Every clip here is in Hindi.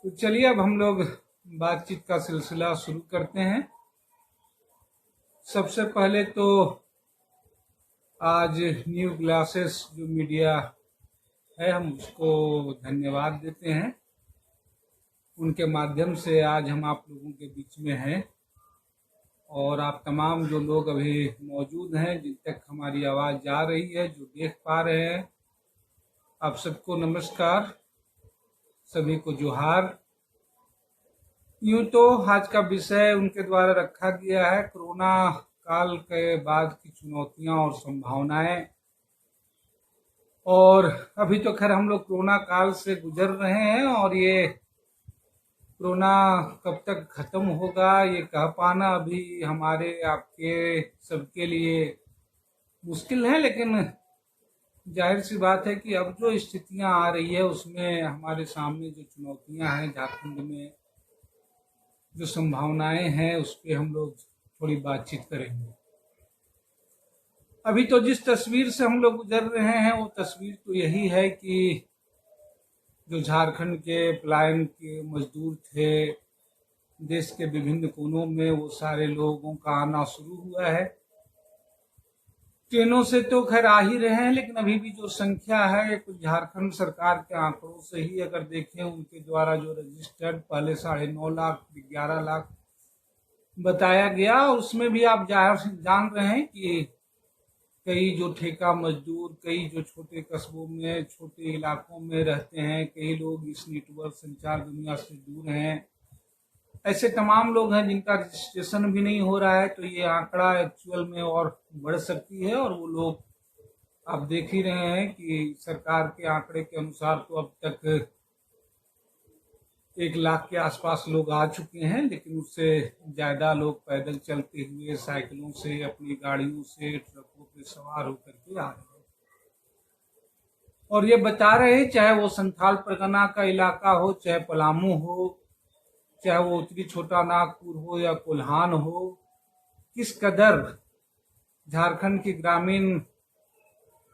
तो चलिए अब हम लोग बातचीत का सिलसिला शुरू करते हैं। सबसे पहले तो आज न्यू ग्लासेस जो मीडिया है हम उसको धन्यवाद देते हैं। उनके माध्यम से आज हम आप लोगों के बीच में हैं और आप तमाम जो लोग अभी मौजूद हैं, जिन तक हमारी आवाज़ जा रही है, जो देख पा रहे हैं, आप सबको नमस्कार, सभी को जोहार। यूं तो आज का विषय उनके द्वारा रखा गया है कोरोना काल के बाद की चुनौतियां और संभावनाएं। और अभी तो खैर हम लोग कोरोना काल से गुजर रहे हैं और ये कोरोना कब तक खत्म होगा ये कह पाना अभी हमारे आपके सबके लिए मुश्किल है। लेकिन जाहिर सी बात है कि अब जो स्थितियां आ रही है उसमें हमारे सामने जो चुनौतियां हैं, झारखंड में जो संभावनाएं हैं, उस पर हम लोग थोड़ी बातचीत करेंगे। अभी तो जिस तस्वीर से हम लोग गुजर रहे हैं वो तस्वीर तो यही है कि जो झारखंड के पलायन के मजदूर थे देश के विभिन्न कोनों में, वो सारे लोगों का आना शुरू हुआ है। ट्रेनों से तो खैर आ ही रहे हैं, लेकिन अभी भी जो संख्या है कुछ झारखंड सरकार के आंकड़ों से ही अगर देखें, उनके द्वारा जो रजिस्टर्ड पहले 9.5 लाख 11 लाख बताया गया, उसमें भी आप जान रहे हैं कि कई जो ठेका मजदूर, कई जो छोटे कस्बों में, छोटे इलाकों में रहते हैं, कई लोग इस नेटवर्क संचार दुनिया से दूर हैं, ऐसे तमाम लोग हैं जिनका रजिस्ट्रेशन भी नहीं हो रहा है। तो ये आंकड़ा एक्चुअल में और बढ़ सकती है और वो लोग आप देख ही रहे हैं कि सरकार के आंकड़े के अनुसार तो अब तक 1 लाख के आसपास लोग आ चुके हैं, लेकिन उससे ज्यादा लोग पैदल चलते हुए, साइकिलों से, अपनी गाड़ियों से, ट्रकों पे सवार होकर के आ रहे हैं। और ये बता रहे हैं, चाहे वो संथाल परगना का इलाका हो, चाहे पलामू हो, चाहे वो उत्तरी छोटा नागपुर हो या कोल्हान हो, किस कदर झारखंड की ग्रामीण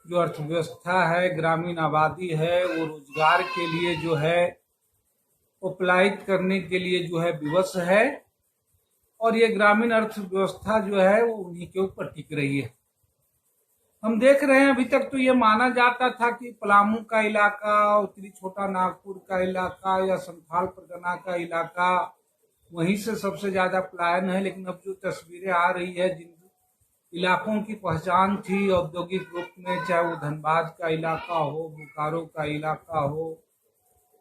जो अर्थव्यवस्था है, ग्रामीण आबादी है, वो रोजगार के लिए जो है उपलायित करने के लिए जो है विवश है। और ये ग्रामीण अर्थव्यवस्था जो है वो उन्हीं के ऊपर टिक रही है। हम देख रहे हैं, अभी तक तो ये माना जाता था कि पलामू का इलाका, उत्तरी छोटा नागपुर का इलाका या संथाल परगना का इलाका, वहीं से सबसे ज्यादा पलायन है। लेकिन अब जो तस्वीरें आ रही है, जिन इलाकों की पहचान थी औद्योगिक रूप में, चाहे वो धनबाद का इलाका हो, बोकारो का इलाका हो,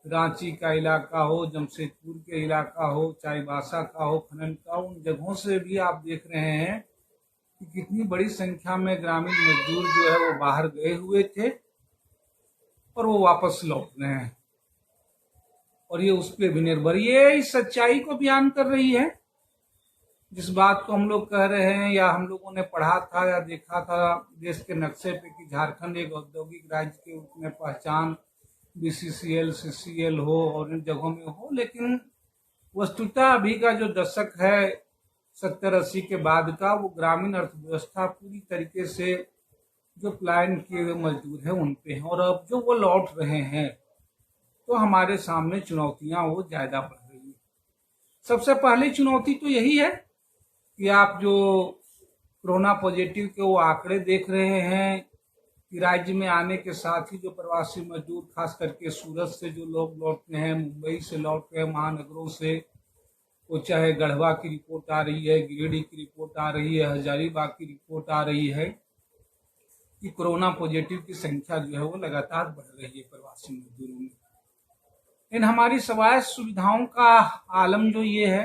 रांची का इलाका हो, जमशेदपुर के इलाका हो, चाईबासा का हो, खनन का, उन जगहों से भी आप देख रहे हैं कि कितनी बड़ी संख्या में ग्रामीण मजदूर जो है वो बाहर गए हुए थे और वो वापस लौट रहे हैं। और ये उस पर भी निर्भर, ये इस सच्चाई को बयान कर रही है, जिस बात को हम लोग कह रहे हैं या हम लोगों ने पढ़ा था या देखा था देश के नक्शे पे कि झारखंड एक औद्योगिक राज्य के रूप में पहचान BCCL, CCL हो और इन जगहों में हो। लेकिन वस्तुतः अभी का जो दशक है 70-80 के बाद का, वो ग्रामीण अर्थव्यवस्था पूरी तरीके से जो पलायन किए हुए मजदूर हैं उन पे है। और अब जो वो लौट रहे हैं तो हमारे सामने चुनौतियां वो ज्यादा बढ़ रही है। सबसे पहली चुनौती तो यही है कि आप जो कोरोना पॉजिटिव के वो आंकड़े देख रहे हैं कि राज्य में आने के साथ ही जो प्रवासी मजदूर, खास करके सूरत से जो लोग लौटते हैं, मुंबई से लौट रहे हैं, महानगरों से, वो चाहे गढ़वा की रिपोर्ट आ रही है, गिरिडीह की रिपोर्ट आ रही है, हजारीबाग की रिपोर्ट आ रही है कि कोरोना पॉजिटिव की संख्या जो है वो लगातार बढ़ रही है प्रवासी मजदूरों में। इन हमारी स्वास्थ्य सुविधाओं का आलम जो ये है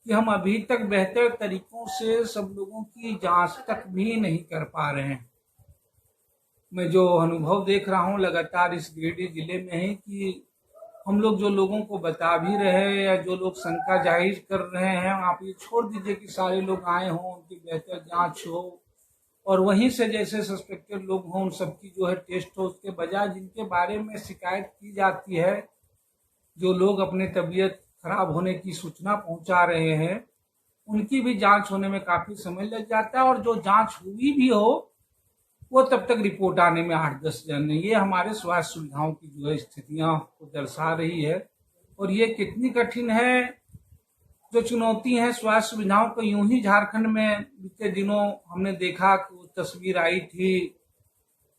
कि हम अभी तक बेहतर तरीकों से सब लोगों की जांच तक भी नहीं कर पा रहे हैं। मैं जो अनुभव देख रहा हूँ लगातार इस गिरिडीह जिले में है कि हम लोग जो लोगों को बता भी रहे हैं या जो लोग शंका जाहिर कर रहे हैं, आप ये छोड़ दीजिए कि सारे लोग आए हों, उनकी बेहतर जांच हो और वहीं से जैसे सस्पेक्टेड लोग हों उन सबकी जो है टेस्ट हो, उसके बजाय जिनके बारे में शिकायत की जाती है, जो लोग अपने तबीयत खराब होने की सूचना पहुंचा रहे हैं, उनकी भी जांच होने में काफी समय लग जाता है। और जो जांच हुई भी हो वो तब तक रिपोर्ट आने में 8-10 दिन। ये हमारे स्वास्थ्य सुविधाओं की जो है स्थितियां को दर्शा रही है और ये कितनी कठिन है, जो चुनौती है स्वास्थ्य सुविधाओं को। यूं ही झारखंड में बीते दिनों हमने देखा कि वो तस्वीर आई थी,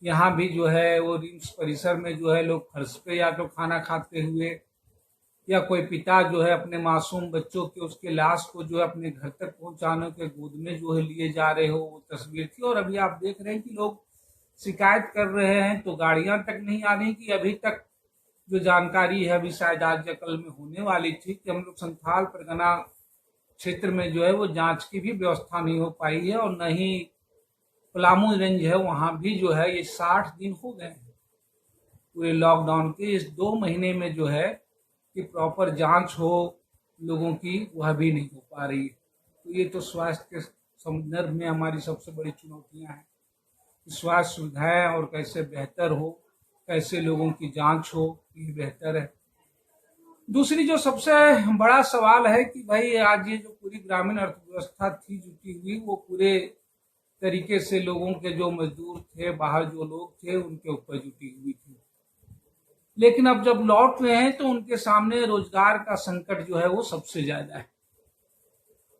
यहाँ भी जो है वो रिम्स परिसर में जो है लोग फर्श पे या तो खाना खाते हुए, या कोई पिता जो है अपने मासूम बच्चों के उसके लाश को जो है अपने घर तक पहुंचाने के गोद में जो है लिए जा रहे हो, वो तस्वीर थी। और अभी आप देख रहे हैं कि लोग शिकायत कर रहे हैं तो गाड़ियां तक नहीं आ रही। कि अभी तक जो जानकारी है, अभी शायद आज या कल में होने वाली थी, कि हम लोग संथाल परगना क्षेत्र में जो है वो जांच की भी व्यवस्था नहीं हो पाई है, और न ही पलामू रेंज है वहां भी जो है ये 60 दिन हो गए हैं पूरे लॉकडाउन के। इस 2 महीने में जो है कि प्रॉपर जांच हो लोगों की, वह भी नहीं हो पा रही है। तो ये तो स्वास्थ्य के संदर्भ में हमारी सबसे बड़ी चुनौतियां हैं, स्वास्थ्य सुविधाएं और कैसे बेहतर हो, कैसे लोगों की जांच हो, ये बेहतर है। दूसरी जो सबसे बड़ा सवाल है कि भाई आज ये जो पूरी ग्रामीण अर्थव्यवस्था थी जुटी हुई, वो पूरे तरीके से लोगों के जो मजदूर थे, बाहर जो लोग थे, उनके ऊपर जुटी हुई थी। लेकिन अब जब लौट रहे हैं तो उनके सामने रोजगार का संकट जो है वो सबसे ज्यादा है।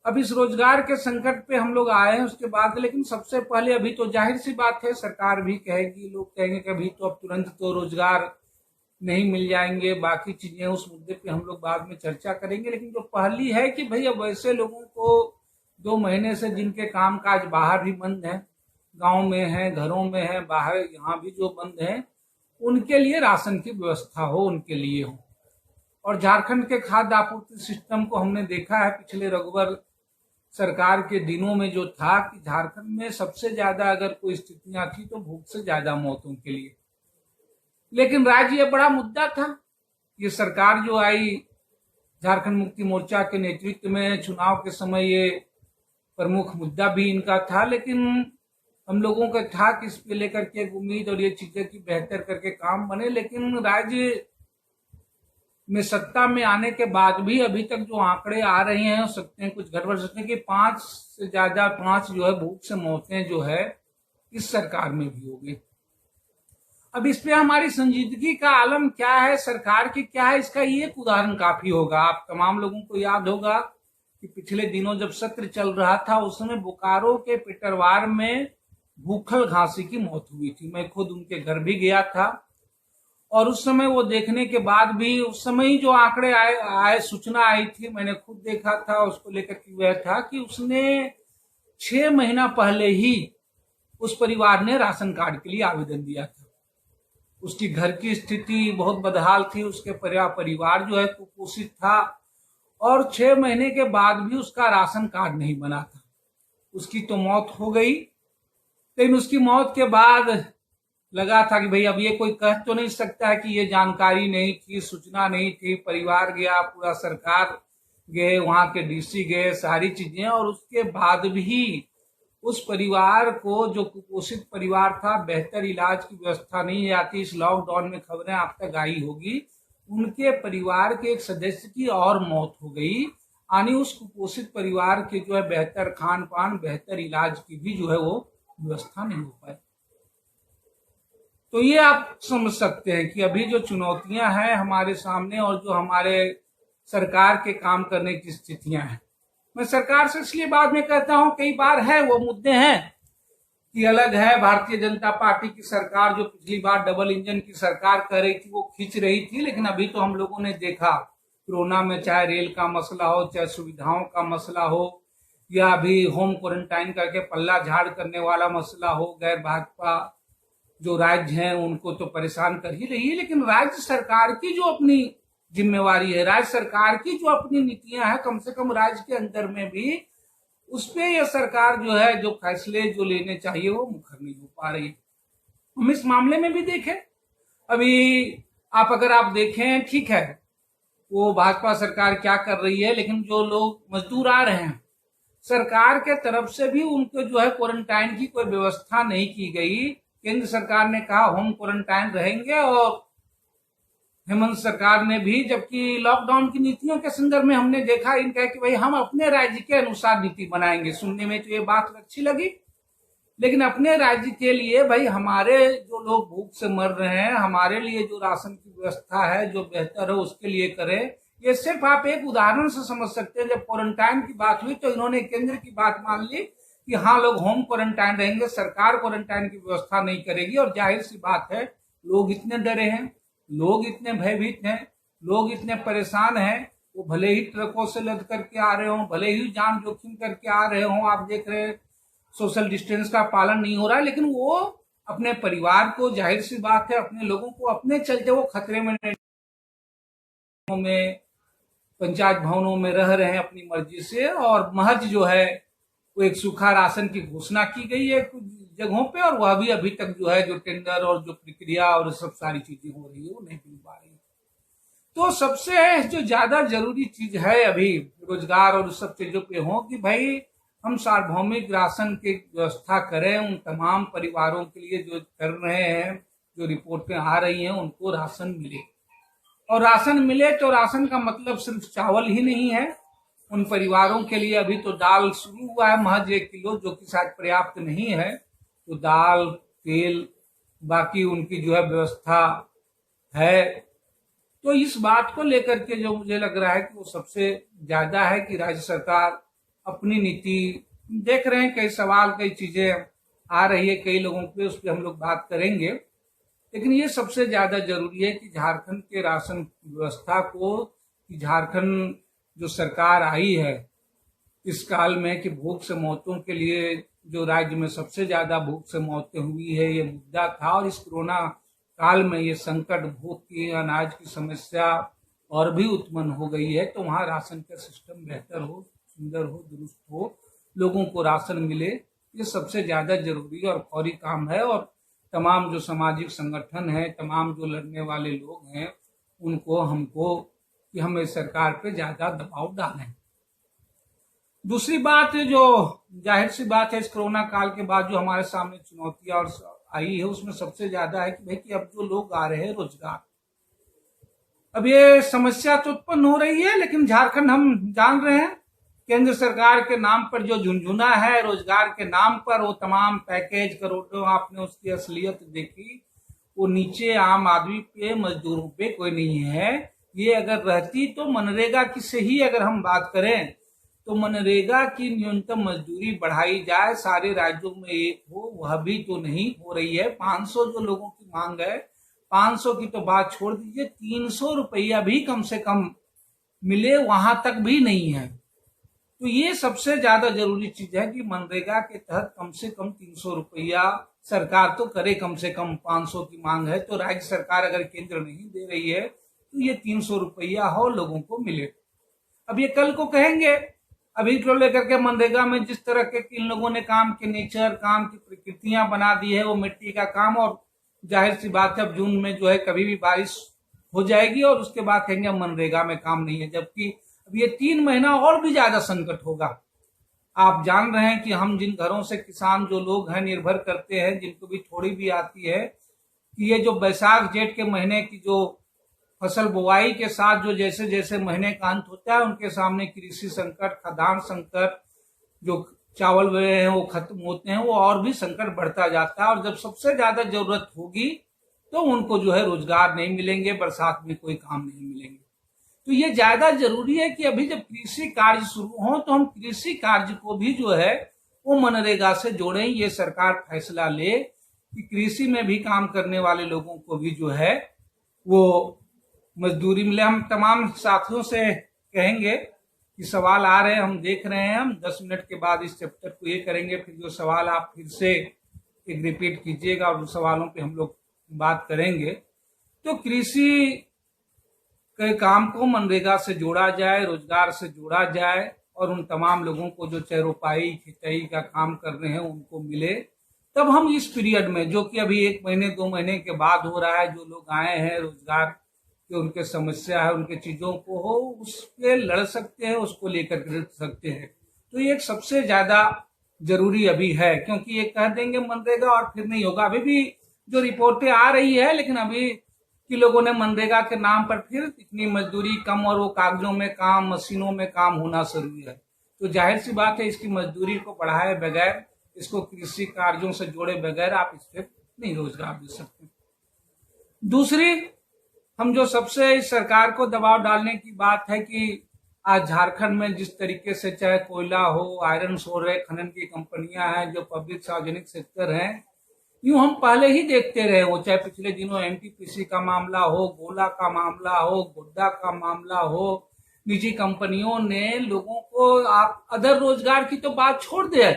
अब इस रोजगार के संकट पे हम लोग आए हैं उसके बाद, लेकिन सबसे पहले अभी तो जाहिर सी बात है, सरकार भी कहेगी, लोग कहेंगे कि अभी तो अब तुरंत तो रोजगार नहीं मिल जाएंगे, बाकी चीजें उस मुद्दे पे हम लोग बाद में चर्चा करेंगे। लेकिन जो पहली है कि भाई अब वैसे लोगों को 2 महीने से जिनके कामकाज बाहर भी बंद है, गांव में है, घरों में है, बाहर यहाँ भी जो बंद है, उनके लिए राशन की व्यवस्था हो, उनके लिए हो। और झारखंड के खाद्य आपूर्ति सिस्टम को हमने देखा है पिछले रघुवर सरकार के दिनों में जो था, कि झारखंड में सबसे ज्यादा अगर कोई स्थितियां थी तो भूख से ज्यादा मौतों के लिए। लेकिन राज्य ये बड़ा मुद्दा था। ये सरकार जो आई झारखंड मुक्ति मोर्चा के नेतृत्व में, चुनाव के समय ये प्रमुख मुद्दा भी इनका था, लेकिन हम लोगों का था कि इस पे लेकर के एक उम्मीद और ये चीजें की बेहतर करके काम बने। लेकिन राज्य में सत्ता में आने के बाद भी अभी तक जो आंकड़े आ रहे हैं, हो सकते हैं कुछ गड़बड़, सकते हैं कि 5 से ज्यादा 5 जो है भूख से मौतें जो है इस सरकार में भी हो गई। अब इस पे हमारी संजीदगी का आलम क्या है, सरकार की क्या है, इसका ये एक उदाहरण काफी होगा। आप तमाम लोगों को याद होगा कि पिछले दिनों जब सत्र चल रहा था, उस समय बोकारो के पिटरवार में भूखल घासी की मौत हुई थी। मैं खुद उनके घर भी गया था, और उस समय वो देखने के बाद भी, उस समय ही जो आंकड़े आए सूचना आई थी, मैंने खुद देखा था, उसको लेकर के वह था कि उसने 6 महीना पहले ही उस परिवार ने राशन कार्ड के लिए आवेदन दिया था। उसकी घर की स्थिति बहुत बदहाल थी, उसके परिवार जो है कुपोषित था, और 6 महीने के बाद भी उसका राशन कार्ड नहीं बना था। उसकी तो मौत हो गई, लेकिन उसकी मौत के बाद लगा था कि भाई अब ये कोई कह तो नहीं सकता है कि ये जानकारी नहीं थी, सूचना नहीं थी। परिवार गया, पूरा सरकार गए, वहां के डीसी गए, सारी चीजें, और उसके बाद भी उस परिवार को, जो कुपोषित परिवार था, बेहतर इलाज की व्यवस्था नहीं आती। इस लॉकडाउन में खबरें आप तक आई होगी, उनके परिवार के एक सदस्य की और मौत हो गई, यानी उस कुपोषित परिवार के जो है बेहतर खान पान, बेहतर इलाज की भी जो है वो व्यवस्था नहीं हो पाई। तो ये आप समझ सकते हैं कि अभी जो चुनौतियां हैं हमारे सामने, और जो हमारे सरकार के काम करने की स्थितियां हैं। मैं सरकार से इसलिए बाद में कहता हूं, कई बार है वो मुद्दे हैं कि अलग है। भारतीय जनता पार्टी की सरकार जो पिछली बार डबल इंजन की सरकार कर रही थी, वो खींच रही थी, लेकिन अभी तो हम लोगों ने देखा कोरोना में, चाहे रेल का मसला हो, चाहे सुविधाओं का मसला हो, या अभी होम क्वारंटाइन करके पल्ला झाड़ करने वाला मसला हो, गैर भाजपा जो राज्य हैं उनको तो परेशान कर ही रही है। लेकिन राज्य सरकार की जो अपनी जिम्मेवारी है, राज्य सरकार की जो अपनी नीतियां हैं, कम से कम राज्य के अंदर में भी उस पे यह सरकार जो है, जो फैसले जो लेने चाहिए वो मुखर नहीं हो पा रही। हम इस मामले में भी देखें, अभी अगर आप देखें, ठीक है वो भाजपा सरकार क्या कर रही है, लेकिन जो लोग मजदूर आ रहे हैं, सरकार के तरफ से भी उनको जो है क्वारंटाइन की कोई व्यवस्था नहीं की गई। केंद्र सरकार ने कहा होम क्वारंटाइन रहेंगे, और हेमंत सरकार ने भी, जबकि लॉकडाउन की नीतियों के संदर्भ में हमने देखा इनका कि भाई हम अपने राज्य के अनुसार नीति बनाएंगे। सुनने में तो ये बात अच्छी लगी, लेकिन अपने राज्य के लिए भाई हमारे जो लोग भूख से मर रहे हैं, हमारे लिए जो राशन की व्यवस्था है जो बेहतर है उसके लिए करें। ये सिर्फ आप एक उदाहरण से समझ सकते हैं। जब क्वारंटाइन की बात हुई तो इन्होंने केंद्र की बात मान ली कि हाँ लोग होम क्वारंटाइन रहेंगे, सरकार क्वारंटाइन की व्यवस्था नहीं करेगी। और जाहिर सी बात है, लोग इतने डरे हैं, लोग इतने भयभीत हैं, लोग इतने परेशान हैं, वो भले ही ट्रकों से लद करके आ रहे हों, भले ही जान जोखिम करके आ रहे हों, आप देख रहे हैं सोशल डिस्टेंस का पालन नहीं हो रहा है, लेकिन वो अपने परिवार को, जाहिर सी बात है अपने लोगों को अपने चलते वो खतरे में पंचायत भवनों में रह रहे हैं अपनी मर्जी से। और महज जो है वो एक सूखा राशन की घोषणा की गई है कुछ जगहों पे, और वह भी अभी तक जो है जो टेंडर और जो प्रक्रिया और सब सारी चीजें हो रही है वो नहीं मिल पा रही। तो सबसे जो ज्यादा जरूरी चीज है अभी रोजगार और उस सब चीजों पे हो कि भाई हम सार्वभौमिक राशन की व्यवस्था करें, उन तमाम परिवारों के लिए जो कर रहे हैं, जो रिपोर्टें आ रही हैं, उनको राशन मिले। और राशन मिले तो राशन का मतलब सिर्फ चावल ही नहीं है। उन परिवारों के लिए अभी तो दाल शुरू हुआ है, महज 1 किलो, जो कि शायद पर्याप्त नहीं है। तो दाल, तेल, बाकी उनकी जो है व्यवस्था है। तो इस बात को लेकर के जो मुझे लग रहा है कि वो सबसे ज्यादा है कि राज्य सरकार अपनी नीति देख रहे हैं। कई सवाल, कई चीजें आ रही है कई लोगों पे, उस पर हम लोग बात करेंगे। लेकिन ये सबसे ज्यादा जरूरी है कि झारखंड के राशन व्यवस्था को, कि झारखंड जो सरकार आई है इस काल में, कि भूख से मौतों के लिए जो राज्य में सबसे ज्यादा भूख से मौतें हुई है ये मुद्दा था। और इस कोरोना काल में ये संकट, भूख की, अनाज की समस्या और भी उत्पन्न हो गई है। तो वहाँ राशन का सिस्टम बेहतर हो, सुंदर हो, दुरुस्त हो, लोगों को राशन मिले, ये सबसे ज्यादा जरूरी और फौरी काम है। और तमाम जो सामाजिक संगठन है, तमाम जो लड़ने वाले लोग हैं, उनको हमको कि हमें सरकार पे ज्यादा दबाव डालें। दूसरी बात जो जाहिर सी बात है, इस कोरोना काल के बाद जो हमारे सामने चुनौतियां और आई है उसमें सबसे ज्यादा है कि भाई कि अब जो लोग आ रहे हैं रोजगार, अब ये समस्या तो उत्पन्न हो रही है। लेकिन झारखंड, हम जान रहे हैं, केंद्र सरकार के नाम पर जो झुनझुना है रोजगार के नाम पर, वो तमाम पैकेज करोड़ों, आपने उसकी असलियत देखी, वो नीचे आम आदमी पे, मजदूरों पे कोई नहीं है। ये अगर रहती तो मनरेगा की से ही अगर हम बात करें तो मनरेगा की न्यूनतम मजदूरी बढ़ाई जाए, सारे राज्यों में एक हो, वह भी तो नहीं हो रही है। 500 जो लोगों की मांग है, 500 की तो बात छोड़ दीजिए, 300 रुपया भी कम से कम मिले, वहां तक भी नहीं है। तो ये सबसे ज्यादा जरूरी चीज है कि मनरेगा के तहत कम से कम 300 रुपया सरकार तो करे, कम से कम 500 की मांग है तो राज्य सरकार अगर केंद्र नहीं दे रही है तो ये 300 रुपया हो, लोगों को मिले। अब ये कल को कहेंगे, अभी को लेकर के मनरेगा में जिस तरह के इन लोगों ने काम के नेचर, काम की प्रकृतियां बना दी है, वो मिट्टी का काम, और जाहिर सी बात है अब जून में जो है कभी भी बारिश हो जाएगी और उसके बाद कहेंगे मनरेगा में काम नहीं है। जबकि अब ये 3 महीना और भी ज्यादा संकट होगा। आप जान रहे हैं कि हम जिन घरों से किसान जो लोग हैं निर्भर करते हैं, जिनको भी थोड़ी भी आती है, कि ये जो बैसाख जेठ के महीने की जो फसल बुआई के साथ जो जैसे जैसे महीने का अंत होता है, उनके सामने कृषि संकट, खाद्यान्न संकट, जो चावल वे हैं वो खत्म होते हैं, वो और भी संकट बढ़ता जाता है। और जब सबसे ज्यादा जरूरत होगी तो उनको जो है रोजगार नहीं मिलेंगे, बरसात में कोई काम नहीं मिलेंगे। तो ये ज्यादा जरूरी है कि अभी जब कृषि कार्य शुरू हो तो हम कृषि कार्य को भी जो है वो मनरेगा से जोड़ें। ये सरकार फैसला ले कि कृषि में भी काम करने वाले लोगों को भी जो है वो मजदूरी मिले। हम तमाम साथियों से कहेंगे कि सवाल आ रहे हैं, हम देख रहे हैं, हम 10 मिनट के बाद इस चैप्टर को ये करेंगे, फिर जो सवाल आप फिर से एक रिपीट कीजिएगा और उन सवालों पे हम लोग बात करेंगे। तो कृषि के काम को मनरेगा से जोड़ा जाए, रोजगार से जोड़ा जाए, और उन तमाम लोगों को जो चौरोपाई खिंचाई का काम कर रहे हैं उनको मिले। तब हम इस पीरियड में, जो कि अभी 1 महीने 2 महीने के बाद हो रहा है, जो लोग आए हैं रोजगार के, उनके समस्या है, उनके चीजों को हो, उसके लड़ सकते हैं, उसको लेकर के रख सकते हैं। तो ये एक सबसे ज्यादा जरूरी अभी है, क्योंकि ये कह देंगे मनरेगा और फिर नहीं होगा। अभी भी जो रिपोर्टें आ रही है, लेकिन अभी कि लोगों ने मनरेगा के नाम पर फिर इतनी मजदूरी कम, और वो कागजों में काम, मशीनों में काम होना जरूरी है। तो जाहिर सी बात है इसकी मजदूरी को बढ़ाए बगैर, इसको कृषि कार्यों से जोड़े बगैर आप इस पर नहीं रोजगार दे सकते। दूसरी, हम जो सबसे इस सरकार को दबाव डालने की बात है कि आज झारखंड में जिस तरीके से चाहे कोयला हो, आयरन हो रहे, खनन की कंपनियां हैं, जो पब्लिक सार्वजनिक सेक्टर हैं, यूं हम पहले ही देखते रहे हो, चाहे पिछले दिनों एनटीपीसी का मामला हो, गोला का मामला हो, गोड्डा का मामला हो, निजी कंपनियों ने लोगों को आप अदर रोजगार की तो बात छोड़ दे,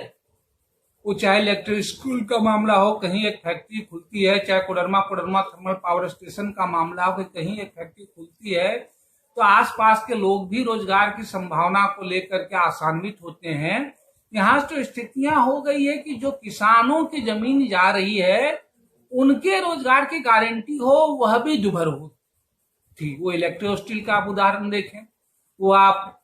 वो चाहे इलेक्ट्रिक स्कूल का मामला हो, कहीं एक फैक्ट्री खुलती है, चाहे कोडरमा थर्मल पावर स्टेशन का मामला हो, कहीं एक फैक्ट्री खुलती है, तो आसपास के लोग भी रोजगार की संभावना को लेकर के आशान्वित होते हैं। यहाँ तो स्थितियां हो गई है कि जो किसानों की जमीन जा रही है उनके रोजगार की गारंटी हो, वह भी दुभर हो। ठीक, वो इलेक्ट्रो स्टील का आप उदाहरण देखें, वो आप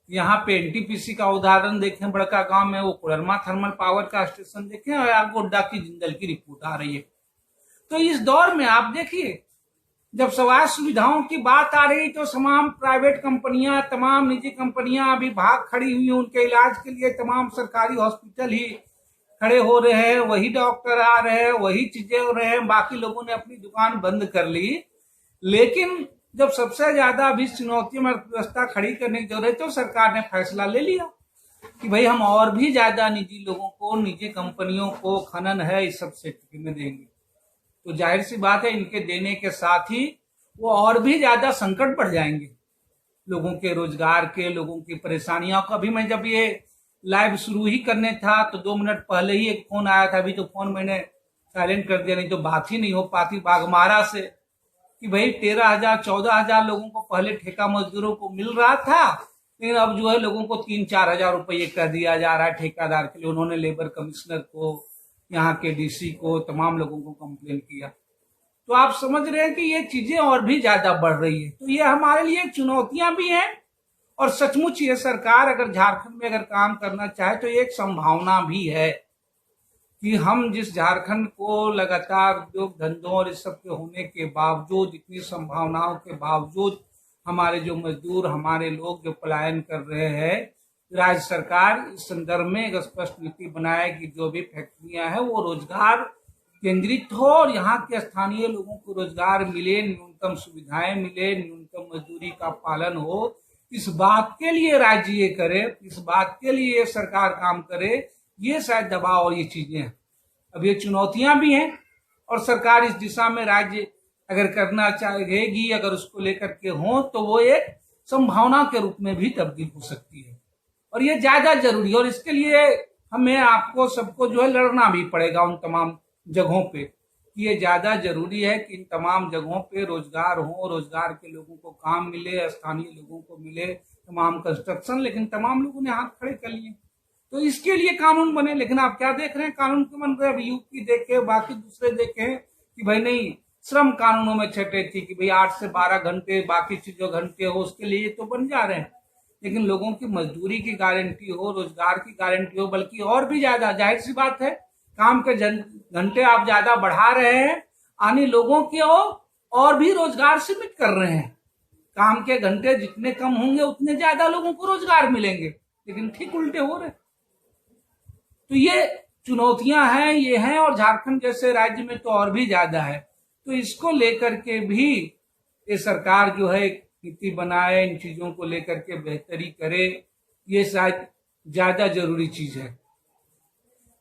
यहाँ पे एनटीपीसी का उदाहरण देखें बड़का गांव में, वो कोडरमा थर्मल पावर का स्टेशन देखें, और आप गोड्डा की जिंदल की रिपोर्ट आ रही है। तो इस दौर में आप देखिए, जब स्वास्थ्य सुविधाओं की बात आ रही तो तमाम प्राइवेट कंपनियां, तमाम निजी कंपनियां अभी भाग खड़ी हुई, उनके इलाज के लिए तमाम सरकारी हॉस्पिटल ही खड़े हो रहे हैं, वही डॉक्टर आ रहे हैं, वही चीजें हो रहे हैं, बाकी लोगों ने अपनी दुकान बंद कर ली। लेकिन जब सबसे ज्यादा अभी चुनौतियों में अर्थव्यवस्था खड़ी करने की जरूरत है, तो सरकार ने फैसला ले लिया कि भाई हम और भी ज्यादा निजी लोगों को, निजी कंपनियों को खनन है इस सब सेक्टर में देंगे। तो जाहिर सी बात है, इनके देने के साथ ही वो और भी ज्यादा संकट बढ़ जाएंगे लोगों के रोजगार के, लोगों की परेशानियों का। अभी मैं जब ये लाइव शुरू ही करने था तो 2 मिनट पहले ही एक फोन आया था, अभी तो फोन मैंने साइलेंट कर दिया, नहीं तो बात ही नहीं हो पाती, बाघमारा से, कि भाई 13,000 14,000 लोगों को पहले ठेका मजदूरों को मिल रहा था, लेकिन अब जो है लोगों को 3-4 हजार रुपये कर दिया जा रहा है ठेकेदार के लिए। उन्होंने लेबर कमिश्नर को, यहाँ के डीसी को, तमाम लोगों को कंप्लेन किया। तो आप समझ रहे हैं कि ये चीजें और भी ज्यादा बढ़ रही है। तो ये हमारे लिए चुनौतियां भी हैं, और सचमुच ये सरकार अगर झारखंड में अगर काम करना चाहे तो एक संभावना भी है कि हम जिस झारखंड को लगातार उद्योग धंधों और इस सब के होने के बावजूद, इतनी संभावनाओं के बावजूद, हमारे जो मजदूर, हमारे लोग जो पलायन कर रहे हैं, राज्य सरकार इस संदर्भ में एक स्पष्ट नीति बनाए कि जो भी फैक्ट्रियां हैं वो रोजगार केंद्रित हो, और यहाँ के स्थानीय लोगों को रोजगार मिले, न्यूनतम सुविधाएं मिले, न्यूनतम मजदूरी का पालन हो। इस बात के लिए राज्य ये करे, इस बात के लिए सरकार काम करे, ये शायद दबाव और ये चीजें हैं। अब ये चुनौतियां भी हैं, और सरकार इस दिशा में राज्य अगर करना चाहेगी, अगर उसको लेकर के हो, तो वो एक संभावना के रूप में भी तब्दील हो सकती है, और ये ज्यादा जरूरी है। और इसके लिए हमें, आपको, सबको जो है लड़ना भी पड़ेगा उन तमाम जगहों पे। ये ज्यादा जरूरी है कि इन तमाम जगहों पे रोजगार हो, रोजगार के लोगों को काम मिले, स्थानीय लोगों को मिले, तमाम कंस्ट्रक्शन, लेकिन तमाम लोगों ने हाथ खड़े कर लिए। तो इसके लिए कानून बने, लेकिन आप क्या देख रहे हैं, कानून क्यों बन रहे हैं? अब यूपी देखे, बाकी दूसरे देखे कि भाई नहीं, श्रम कानूनों में छटे थी कि भाई 8 से 12 घंटे, बाकी चीजों घंटे हो, उसके लिए तो बन जा रहे हैं, लेकिन लोगों की मजदूरी की गारंटी हो, रोजगार की गारंटी हो, बल्कि और भी ज्यादा, जाहिर सी बात है, काम के घंटे आप ज्यादा बढ़ा रहे हैं, आने लोगों के और भी रोजगार सीमित कर रहे हैं। काम के घंटे जितने कम होंगे उतने ज्यादा लोगों को रोजगार मिलेंगे, लेकिन ठीक उल्टे हो रहे। तो ये चुनौतियां हैं, ये हैं, और झारखंड जैसे राज्य में तो और भी ज्यादा है। तो इसको लेकर के भी ये सरकार जो है नीति बनाए, इन चीजों को लेकर के बेहतरी करे, ये शायद ज्यादा जरूरी चीज है।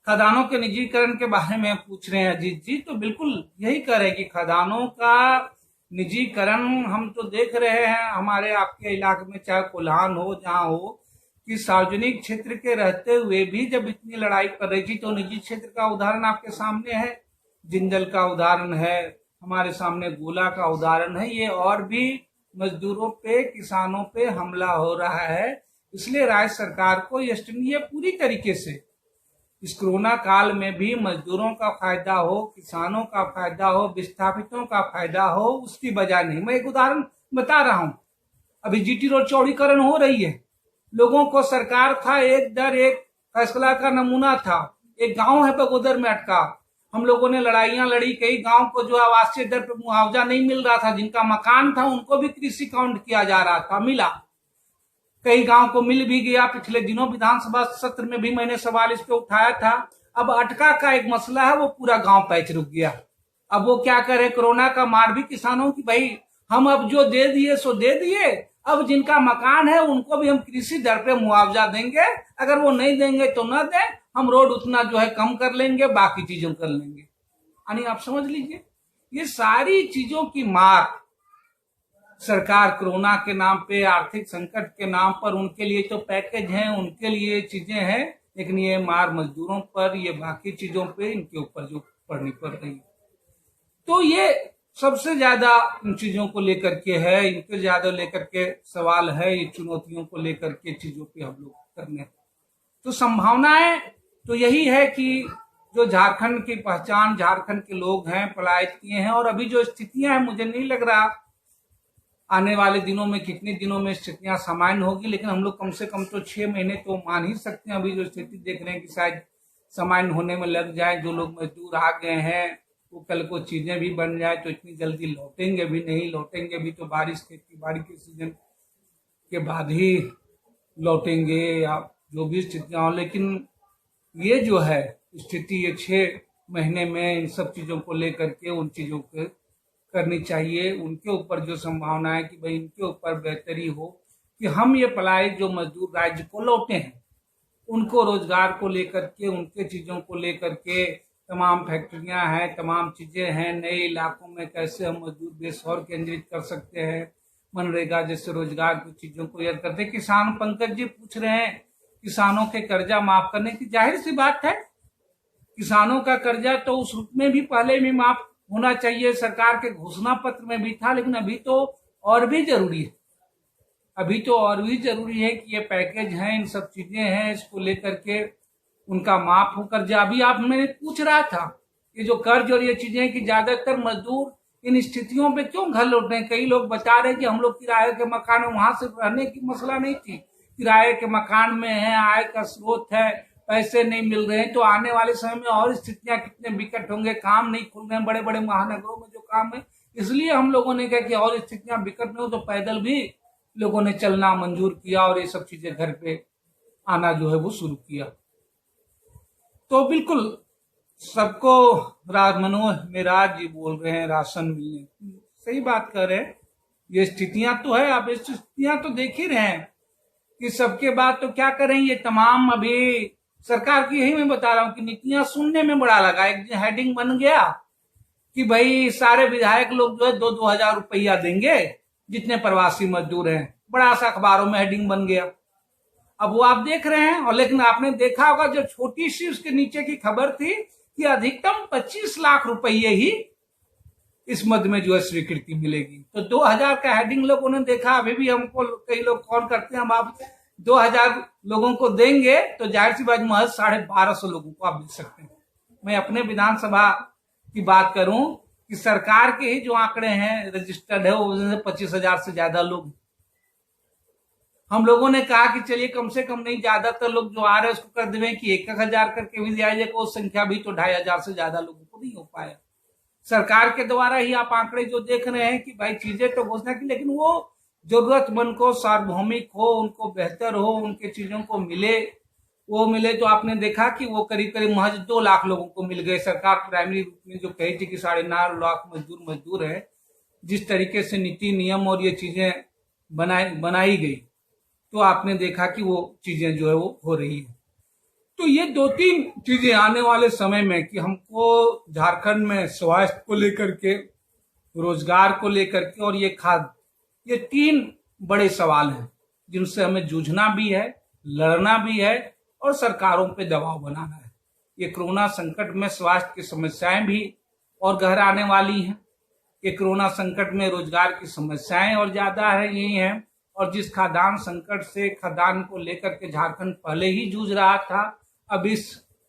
खदानों के निजीकरण के बारे में पूछ रहे हैं अजीत जी, तो बिल्कुल यही कह रहे हैं कि खदानों का निजीकरण हम तो देख रहे हैं हमारे आपके इलाके में, चाहे कोल्हान हो, जहां हो, कि सार्वजनिक क्षेत्र के रहते हुए भी जब इतनी लड़ाई कर रही थी, तो निजी क्षेत्र का उदाहरण आपके सामने है, जिंदल का उदाहरण है, हमारे सामने गोला का उदाहरण है। ये और भी मजदूरों पे, किसानों पे हमला हो रहा है। इसलिए राज्य सरकार को ये पूरी तरीके से इस कोरोना काल में भी मजदूरों का फायदा हो, किसानों का फायदा हो, विस्थापितों का फायदा हो, उसकी बजाय नहीं। मैं एक उदाहरण बता रहा हूं, अभी जीटी रोड चौड़ीकरण हो रही है, लोगों को सरकार था एक दर एक फैसला का नमूना था। एक गांव है बगोदर में अटका, हम लोगों ने लड़ाइयां लड़ी, कई गांव को जो आवासीय दर पर मुआवजा नहीं मिल रहा था, जिनका मकान था उनको भी कृषि काउंट किया जा रहा था, मिला, कई गांव को मिल भी गया। पिछले दिनों विधानसभा सत्र में भी मैंने सवाल इस पे उठाया था। अब अटका का एक मसला है, वो पूरा गांव पैच रुक गया। अब वो क्या करे, कोरोना का मार भी किसानों की, भाई हम अब जो दे दिए सो दे दिए, अब जिनका मकान है उनको भी हम कृषि दर पे मुआवजा देंगे, अगर वो नहीं देंगे तो न दें, हम रोड उतना जो है कम कर लेंगे, बाकी चीजों कर लेंगे। यानी आप समझ लीजिए, ये सारी चीजों की मार सरकार कोरोना के नाम पे, आर्थिक संकट के नाम पर, उनके लिए तो पैकेज हैं, उनके लिए चीजें हैं, लेकिन ये मार मजदूरों पर, ये बाकी चीजों पे, इनके ऊपर जो पड़नी पड़ रही है। तो ये सबसे ज्यादा इन चीजों को लेकर के है, इनके ज्यादा लेकर के सवाल है, ये चुनौतियों को लेकर के चीजों पे हम लोग करने। तो संभावनाएं तो यही है कि जो झारखंड की पहचान, झारखंड के लोग हैं, पलायन किए हैं, और अभी जो स्थितियां हैं, मुझे नहीं लग रहा आने वाले दिनों में, कितने दिनों में स्थितियां सामान्य होगी, लेकिन हम लोग कम से कम तो 6 महीने तो मान ही सकते हैं। अभी जो स्थिति देख रहे हैं कि शायद सामान्य होने में लग जाए। जो लोग मजदूर आ गए हैं वो कल को चीजें भी बन जाए तो इतनी जल्दी लौटेंगे भी नहीं, लौटेंगे भी तो बारिश, खेती बाड़ी के सीजन के बाद ही लौटेंगे, या जो भी स्थितियां हो। लेकिन ये जो है स्थिति, ये 6 महीने में इन सब चीजों को लेकर के उन चीजों को करनी चाहिए, उनके ऊपर जो संभावना है कि भाई इनके ऊपर बेहतरी हो, कि हम ये पलायित जो मजदूर राज्य को लौटे हैं उनको रोजगार को लेकर के, उनके चीजों को लेकर के, तमाम फैक्ट्रियां हैं, तमाम चीजें हैं, नए इलाकों में कैसे हम मजदूर बेस और केंद्रित कर सकते हैं, मनरेगा जैसे रोजगार की चीजों को याद करते। किसान पंकज जी पूछ रहे हैं किसानों के कर्जा माफ करने की, जाहिर सी बात है किसानों का कर्जा तो उस रूप में भी पहले भी माफ होना चाहिए, सरकार के घोषणा पत्र में भी था, लेकिन अभी तो और भी जरूरी है, अभी तो और भी जरूरी है कि ये पैकेज है, इन सब चीजें हैं, इसको लेकर के उनका माफ हो कर्जा। अभी आप मैंने पूछ रहा था ये जो कर्ज और ये चीजें कि ज्यादातर मजदूर इन स्थितियों पे क्यों घर लौट रहे हैं। कई लोग बता रहे हैं कि हम लोग किराए के मकान में, वहां से रहने की मसला नहीं थी, किराए के मकान में है, आय का स्रोत है, पैसे नहीं मिल रहे हैं, तो आने वाले समय में और स्थितियां कितने विकट होंगे, काम नहीं खुल रहे हैं बड़े बड़े महानगरों में जो काम है, इसलिए हम लोगों ने कहा कि और स्थितियां विकट नहीं हो तो पैदल भी लोगों ने चलना मंजूर किया और ये सब चीजें घर पे आना जो है वो शुरू किया। तो बिल्कुल सबको मनोज मेराज जी बोल रहे हैं राशन मिलने, सही बात कर रहे हैं, ये स्थितियां तो है, आप स्थितियां तो देख ही रहे हैं कि सबके बाद तो क्या करें, ये तमाम अभी सरकार की, यही मैं बता रहा हूं कि नीतियां सुनने में बड़ा लगा। एक हेडिंग बन गया कि भाई सारे विधायक लोग जो है 2-2 हजार रुपया देंगे जितने प्रवासी मजदूर हैं, बड़ा सा अखबारों में हेडिंग बन गया। अब वो आप देख रहे हैं, और लेकिन आपने देखा होगा जो छोटी सी उसके नीचे की खबर थी कि अधिकतम 25 लाख रुपये ही इस मद में जो है स्वीकृति मिलेगी। तो 2000 का हेडिंग लोगों ने देखा। अभी भी हमको कई लोग कॉल करते हैं, हम आप 2000 लोगों को देंगे तो जाहिर सी बात महज 1250 लोगों को आप मिल सकते हैं। मैं अपने विधानसभा की बात करूं कि सरकार के ही जो आंकड़े हैं रजिस्टर्ड है वो 25,000 से ज्यादा लोग। हम लोगों ने कहा कि चलिए कम से कम नहीं, ज्यादातर लोग जो आ रहे हैं उसको कर देवें कि 1,000 करके भी दिया जाए, वो संख्या भी तो 2,500 से ज्यादा लोगों को नहीं हो पाया। सरकार के द्वारा ही आप आंकड़े जो देख रहे हैं कि भाई चीजें तो घोषणा की, लेकिन वो जरूरतमंद को, सार्वभौमिक हो, उनको बेहतर हो, उनके चीजों को मिले, वो मिले। तो आपने देखा कि वो करीब करीब महज 2 लाख लोगों को मिल गए। सरकार प्राइमरी रूप में जो कही थी कि 9.5 लाख मजदूर है, जिस तरीके से नीति नियम और ये चीजें बनाई गई, तो आपने देखा कि वो चीजें जो है वो हो रही है। तो ये 2-3 चीजें आने वाले समय में कि हमको झारखंड में स्वास्थ्य को लेकर के, रोजगार को लेकर के और ये खाद्य, ये 3 बड़े सवाल हैं जिनसे हमें जूझना भी है, लड़ना भी है और सरकारों पे दबाव बनाना है। ये कोरोना संकट में स्वास्थ्य की समस्याएं भी और गहराने वाली हैं। ये कोरोना संकट में रोजगार की समस्याएं और ज्यादा है, यही है। और जिस खाद्यान्न संकट से, खाद्यान्न को लेकर के झारखंड पहले ही जूझ रहा था, अब इस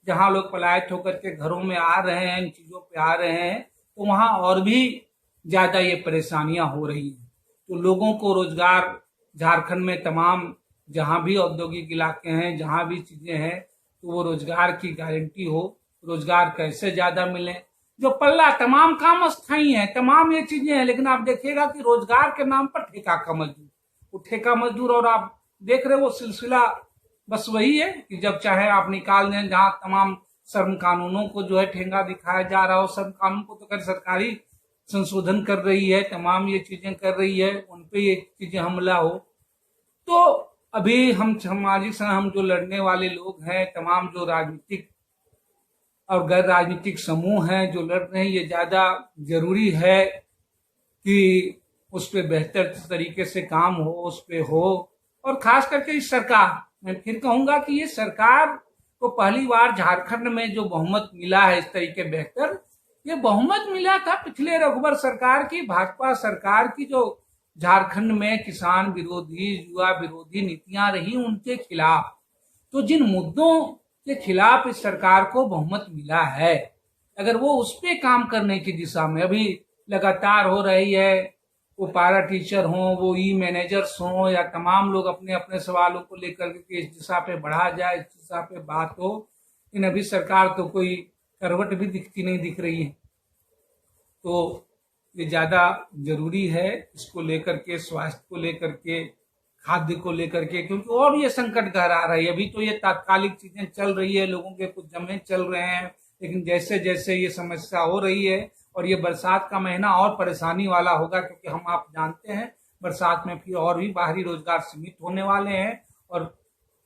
जहां लोग पलायित होकर के घरों में आ रहे हैं, इन चीजों पे आ रहे हैं, तो वहां और भी ज्यादा ये परेशानियां हो रही हैं। तो लोगों को रोजगार झारखंड में तमाम जहां भी औद्योगिक इलाके हैं, जहां भी चीजें हैं, तो वो रोजगार की गारंटी हो, रोजगार कैसे ज्यादा मिले। जो पल्ला, तमाम काम अस्थायी है, तमाम ये चीजें हैं, लेकिन आप देखिएगा कि रोजगार के नाम पर ठेका का मजदूर, वो ठेका मजदूर, और आप देख रहे वो सिलसिला बस वही है कि जब चाहे आप निकाल दें, जहां तमाम श्रम कानूनों को जो है ठेंगा दिखाया जा रहा हो। श्रम कानून को तो खैर सरकारी संशोधन कर रही है, तमाम ये चीजें कर रही है, उन पे ये चीजें हमला हो। तो अभी हम सामाजिक से हम जो लड़ने वाले लोग हैं, तमाम जो राजनीतिक और गैर राजनीतिक समूह हैं जो लड़ रहे हैं, ये ज्यादा जरूरी है कि उस पर बेहतर तरीके से काम हो, उस पे हो। और खास करके इस सरकार, मैं फिर कहूंगा कि ये सरकार को पहली बार झारखंड में जो बहुमत मिला है इस तरीके बेहतर, ये बहुमत मिला था पिछले रघुवर सरकार की, भाजपा सरकार की, जो झारखंड में किसान विरोधी, युवा विरोधी नीतियां रही उनके खिलाफ। तो जिन मुद्दों के खिलाफ इस सरकार को बहुमत मिला है, अगर वो उस पे काम करने की दिशा में अभी लगातार हो रही है, वो पारा टीचर हों, वो ई मैनेजर्स हों, या तमाम लोग अपने अपने सवालों को लेकर के इस दिशा पे बढ़ा जाए, इस दिशा पे बात हो, इन अभी सरकार तो कोई करवट भी दिख रही है। तो ये ज्यादा जरूरी है इसको लेकर के, स्वास्थ्य को लेकर के, खाद्य को लेकर के, क्योंकि और ये संकट गहरा रही है। अभी तो ये तात्कालिक चीजें चल रही है, लोगों के कुछ जमे चल रहे हैं, लेकिन जैसे जैसे ये समस्या हो रही है, और ये बरसात का महीना और परेशानी वाला होगा, क्योंकि हम आप जानते हैं बरसात में फिर और भी बाहरी रोजगार सीमित होने वाले हैं, और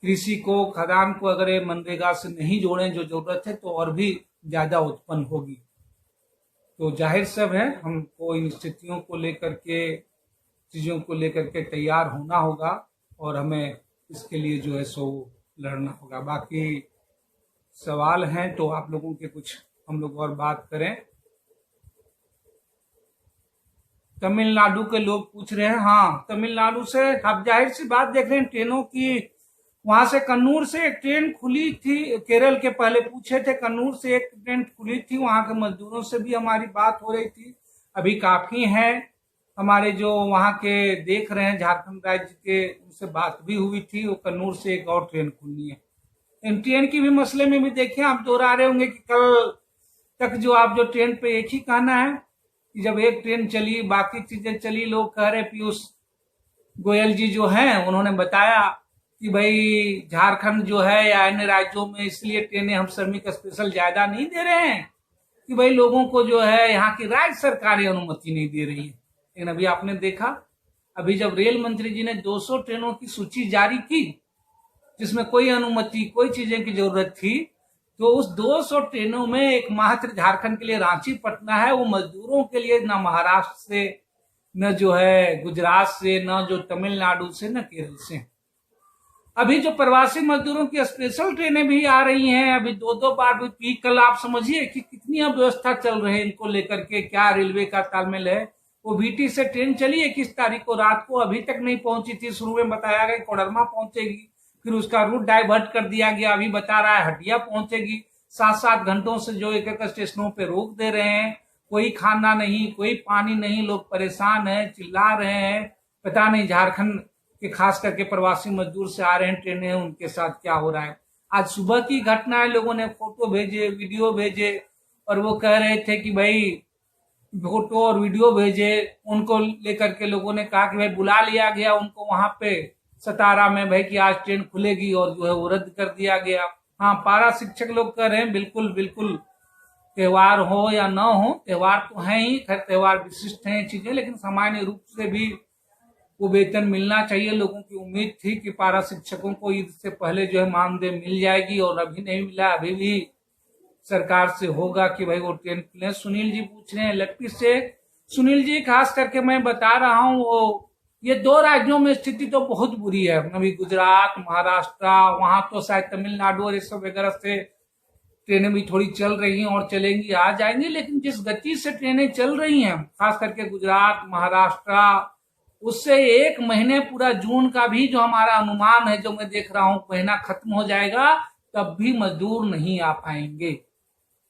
कृषि को, खदान को अगर ये मनरेगा से नहीं जोड़ें जो जरूरत है, तो और भी ज्यादा उत्पन्न होगी। तो जाहिर सब है हमको इन स्थितियों को लेकर के, चीजों को लेकर के तैयार होना होगा, और हमें इसके लिए जो है सो लड़ना होगा। बाकी सवाल हैं तो आप लोगों के कुछ हम लोग और बात करें। तमिलनाडु के लोग पूछ रहे हैं, हाँ तमिलनाडु से आप जाहिर सी बात देख रहे हैं ट्रेनों की, वहां से कन्नूर से एक ट्रेन खुली थी, केरल के पहले पूछे थे, कन्नूर से एक ट्रेन खुली थी, वहां के मजदूरों से भी हमारी बात हो रही थी। अभी काफी हैं हमारे जो वहां के देख रहे हैं झारखंड राज्य के, उनसे बात भी हुई थी, वो कन्नूर से एक और ट्रेन खुलनी है। इन ट्रेन की भी मसले में भी देखिए, आप दोहरा रहे होंगे कि कल तक जो आप जो ट्रेन पे एक ही कहना है कि जब एक ट्रेन चली बाकी चीजें चली, लोग कह रहे पीयूष गोयल जी जो हैं उन्होंने बताया कि भाई झारखंड जो है या अन्य राज्यों में इसलिए ट्रेनें हम श्रमिक स्पेशल ज्यादा नहीं दे रहे हैं कि भाई लोगों को जो है यहाँ की राज्य सरकारें अनुमति नहीं दे रही है। लेकिन अभी आपने देखा, अभी जब रेल मंत्री जी ने 200 ट्रेनों की सूची जारी की जिसमें कोई अनुमति, कोई चीजें की जरूरत थी, तो उस 200 ट्रेनों में एकमात्र झारखंड के लिए रांची पटना है, वो मजदूरों के लिए न महाराष्ट्र से, न जो है गुजरात से, न जो तमिलनाडु से, न केरल से। अभी जो प्रवासी मजदूरों की स्पेशल ट्रेनें भी आ रही हैं, अभी 2-2 बार भी, कल आप समझिए कि कितनी अव्यवस्था चल रही है इनको लेकर के, क्या रेलवे का तालमेल है। वो बीटी से ट्रेन चली 21 तारीख को रात को, अभी तक नहीं पहुंची थी। शुरू में बताया गया कोडरमा पहुंचेगी, फिर उसका रूट डाइवर्ट कर दिया गया, अभी बता रहा है हटिया पहुंचेगी। 7-7 घंटों से जो एक स्टेशनों पे रोक दे रहे हैं, कोई खाना नहीं, कोई पानी नहीं, लोग परेशान हैं, चिल्ला रहे हैं। पता नहीं झारखंड के खास करके प्रवासी मजदूर से आ रहे हैं ट्रेनें, उनके साथ क्या हो रहा है। आज सुबह की घटना है, लोगों ने फोटो भेजे, वीडियो भेजे, और वो कह रहे थे कि भाई फोटो और वीडियो भेजे, उनको लेकर के लोगों ने कहा कि भाई बुला लिया गया उनको वहां पे सतारा में, भाई कि आज ट्रेन खुलेगी, और जो है वो रद्द कर दिया गया। हाँ, पारा शिक्षक लोग कह रहे हैं बिल्कुल बिल्कुल, त्योहार हो या न हो, त्योहार तो है ही, खैर त्योहार विशिष्ट हैं चीजें, लेकिन सामान्य रूप से भी वो वेतन मिलना चाहिए। लोगों की उम्मीद थी कि पारा शिक्षकों को ईद से पहले जो है मानदेय मिल जाएगी, और अभी नहीं मिला। अभी भी सरकार से होगा कि भाई वो ट्रेन खुले। सुनील जी पूछ रहे हैं लट्टी से, सुनील जी खास करके मैं बता रहा हूँ, वो ये 2 राज्यों में स्थिति तो बहुत बुरी है। अभी गुजरात, महाराष्ट्र, वहां तो शायद तमिलनाडु और ये सब वगैरह से ट्रेनें भी थोड़ी चल रही हैं और चलेंगी, आ जाएंगी, लेकिन जिस गति से ट्रेनें चल रही हैं खास करके गुजरात, महाराष्ट्र, उससे 1 महीने पूरा जून का भी जो हमारा अनुमान है, जो मैं देख रहा हूँ महीना खत्म हो जाएगा, तब भी मजदूर नहीं आ पाएंगे।